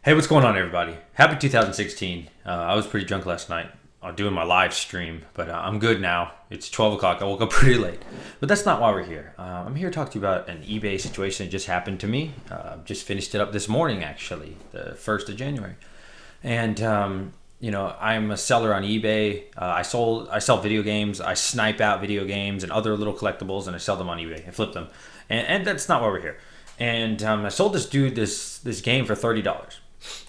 Hey, what's going on, everybody? Happy 2016. I was pretty drunk last night doing my live stream, but I'm good now. It's 12 o'clock. I woke up pretty late. But that's not why we're here. I'm here to talk to you about an eBay situation that just happened to me. Just finished it up this morning, actually, the 1st of January. And, I'm a seller on eBay. I sell video games. I snipe out video games and other little collectibles, and I sell them on eBay. I flip them. And that's not why we're here. And I sold this dude this game for $30.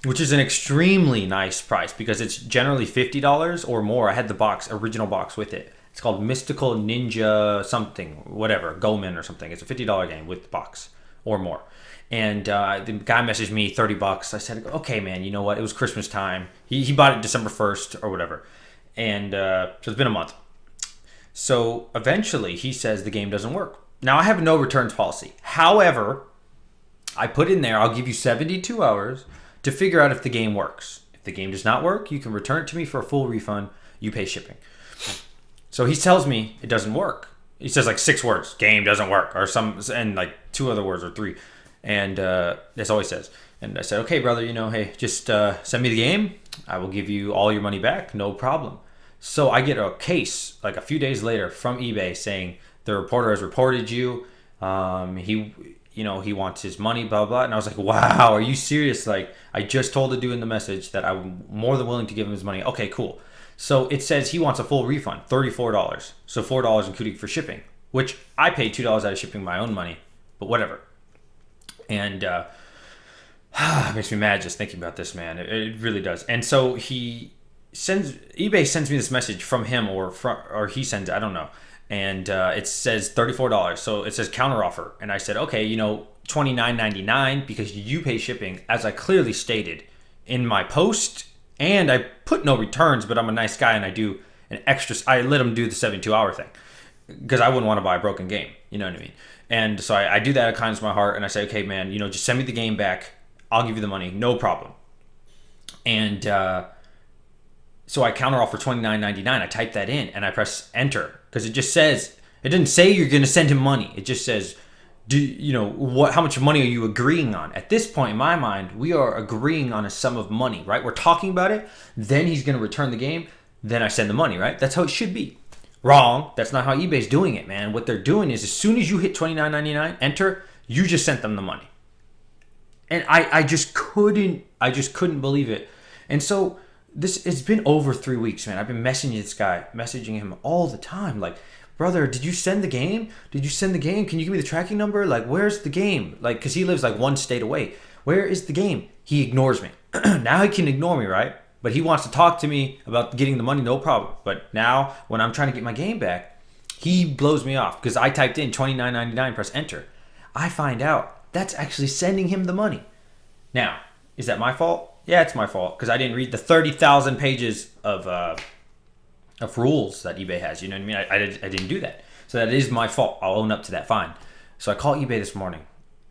Which is an extremely nice price because it's generally $50 or more. I had the original box with it. It's called Mystical Ninja something, whatever, Goman or something. It's a $50 game with the box or more. And the guy messaged me $30. I said, okay, man, you know what? It was Christmas time. He bought it December 1st or whatever. And so it's been a month. So eventually he says the game doesn't work. Now I have no returns policy. However, I put in there, I'll give you 72 hours to figure out if the game works. If the game does not work, you can return it to me for a full refund. You pay shipping. So he tells me it doesn't work. He says like 6 words, game doesn't work, or and like 2 other words or 3. And that's all he says. And I said, okay, brother, hey, just send me the game. I will give you all your money back, no problem. So I get a case like a few days later from eBay saying the reporter has reported you. He wants his money, blah, blah. And I was like, wow, are you serious? Like, I just told the dude in the message that I'm more than willing to give him his money. Okay, cool. So it says he wants a full refund, $34. So $4 including for shipping, which I paid $2 out of shipping my own money, but whatever. And it makes me mad just thinking about this, man. It really does. And so eBay sends me this message from him or he sends it, I don't know. And it says $34. So it says counteroffer. And I said, okay, $29.99 because you pay shipping, as I clearly stated in my post. And I put no returns, but I'm a nice guy and I do an extra. I let him do the 72-hour thing because I wouldn't want to buy a broken game. You know what I mean? And so I do that out of kindness of my heart. And I say, okay, man, just send me the game back. I'll give you the money. No problem. And so I counteroffer $29.99. I type that in and I press enter. Because it just says, it didn't say you're going to send him money. It just says, how much money are you agreeing on? At this point in my mind, we are agreeing on a sum of money, right? We're talking about it. Then he's going to return the game. Then I send the money, right? That's how it should be. Wrong. That's not how eBay's doing it, man. What they're doing is as soon as you hit $29.99, enter, you just sent them the money. And I just couldn't believe it. And so it's been over 3 weeks, man. I've been messaging him all the time. Like, brother, did you send the game? Can you give me the tracking number? Like, where's the game? Like, because he lives like one state away. Where is the game? He ignores me. Now he can ignore me, right? But he wants to talk to me about getting the money, no problem. But now when I'm trying to get my game back, he blows me off because I typed in $29.99, press enter. I find out that's actually sending him the money. Now, is that my fault? Yeah, it's my fault because I didn't read the 30,000 pages of rules that eBay has. You know what I mean? I didn't do that. So that is my fault. I'll own up to that. Fine. So I call eBay this morning.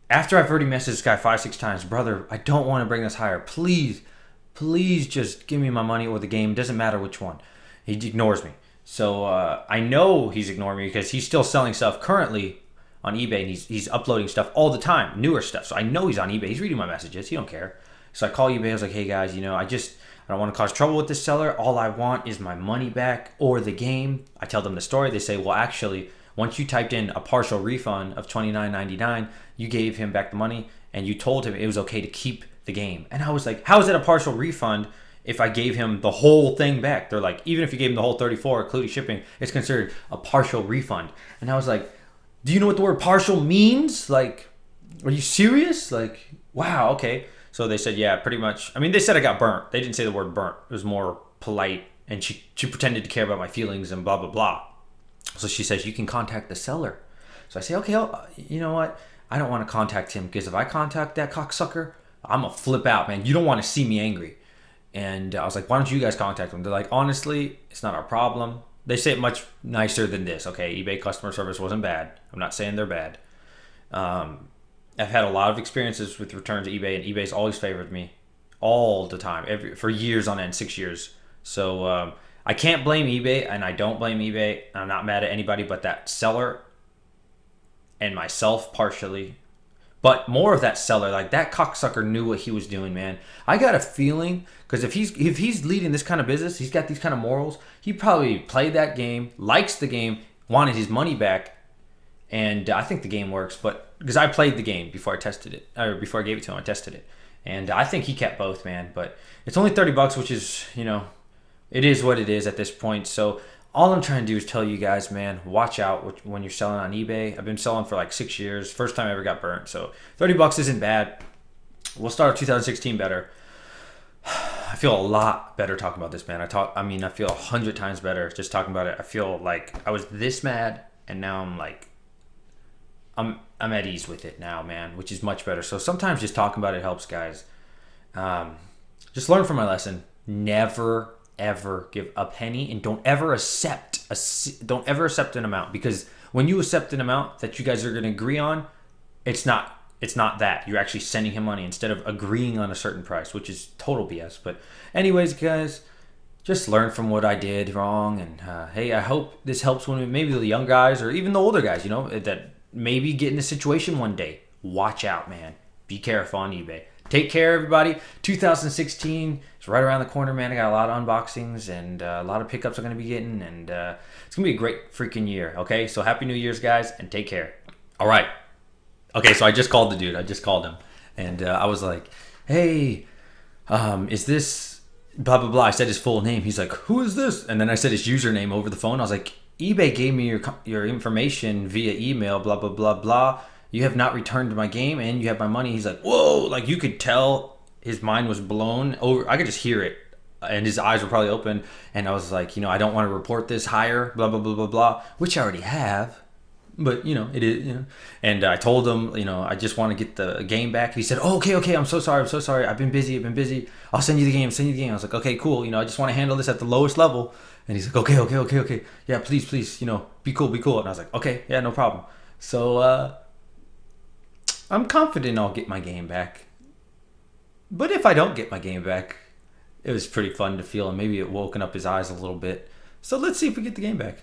After I've already messaged this guy 5-6 times, brother, I don't want to bring this higher. Please just give me my money or the game. Doesn't matter which one. He ignores me. So I know he's ignoring me because he's still selling stuff currently on eBay and he's uploading stuff all the time, newer stuff. So I know he's on eBay. He's reading my messages. He don't care. So I call eBay. I was like, hey guys, I don't want to cause trouble with this seller. All I want is my money back or the game. I tell them the story. They say, well, actually, once you typed in a partial refund of $29.99, you gave him back the money and you told him it was okay to keep the game. And I was like, how is it a partial refund if I gave him the whole thing back? They're like, even if you gave him the whole 34, including shipping, it's considered a partial refund. And I was like, do you know what the word partial means? Like, are you serious? Like, wow, okay. So they said, yeah, pretty much. I mean, they said I got burnt. They didn't say the word burnt. It was more polite. And she pretended to care about my feelings and blah, blah, blah. So she says, you can contact the seller. So I say, okay, you know what? I don't want to contact him because if I contact that cocksucker, I'm going to flip out, man. You don't want to see me angry. And I was like, why don't you guys contact him? They're like, honestly, it's not our problem. They say it much nicer than this. Okay, eBay customer service wasn't bad. I'm not saying they're bad. I've had a lot of experiences with returns to eBay, and eBay's always favored me all the time, for years on end, 6 years. So I can't blame eBay, and I don't blame eBay. I'm not mad at anybody but that seller and myself partially. But more of that seller, like that cocksucker knew what he was doing, man. I got a feeling because if he's leading this kind of business, he's got these kind of morals. He probably played that game, likes the game, wanted his money back, and I think the game works. But because I played the game before I tested it, or before I gave it to him, I tested it, and I think he kept both, man. But it's only $30, which is it is what it is at this point. So all I'm trying to do is tell you guys, man, watch out when you're selling on eBay. I've been selling for like 6 years. First time I ever got burnt. So $30 isn't bad. We'll start 2016 better. I feel a lot better talking about this, man. I feel 100 times better just talking about it. I feel like I was this mad, and now I'm at ease with it now, man, which is much better. So sometimes just talking about it helps, guys. Just learn from my lesson. Never ever give a penny, and don't ever accept an amount, because when you accept an amount that you guys are going to agree on, it's not that you're actually sending him money instead of agreeing on a certain price, which is total BS. But anyways, guys, just learn from what I did wrong, and hey, I hope this helps when maybe the young guys or even the older guys, that maybe get in a situation one day. Watch out, man. Be careful on eBay. Take care, everybody. 2016 is right around the corner, man. I got a lot of unboxings and a lot of pickups I'm going to be getting, and it's going to be a great freaking year, okay? So happy New Year's, guys, and take care. All right. Okay, so I just called the dude. I just called him, and I was like, hey, is this blah, blah, blah. I said his full name. He's like, who is this? And then I said his username over the phone. I was like, eBay gave me your information via email, blah, blah, blah, blah. You have not returned my game, and you have my money. He's like, whoa, like you could tell his mind was blown over. I could just hear it, and his eyes were probably open. And I was like, I don't want to report this higher, blah, blah, blah, blah, blah, which I already have. But, it is, And I told him, I just want to get the game back. And he said, oh, okay, I'm so sorry. I've been busy. I'll send you the game, I was like, okay, cool. I just want to handle this at the lowest level. And he's like, okay. Yeah, please, be cool. And I was like, okay, yeah, no problem. So, I'm confident I'll get my game back. But if I don't get my game back, it was pretty fun to feel, and maybe it woken up his eyes a little bit. So let's see if we get the game back.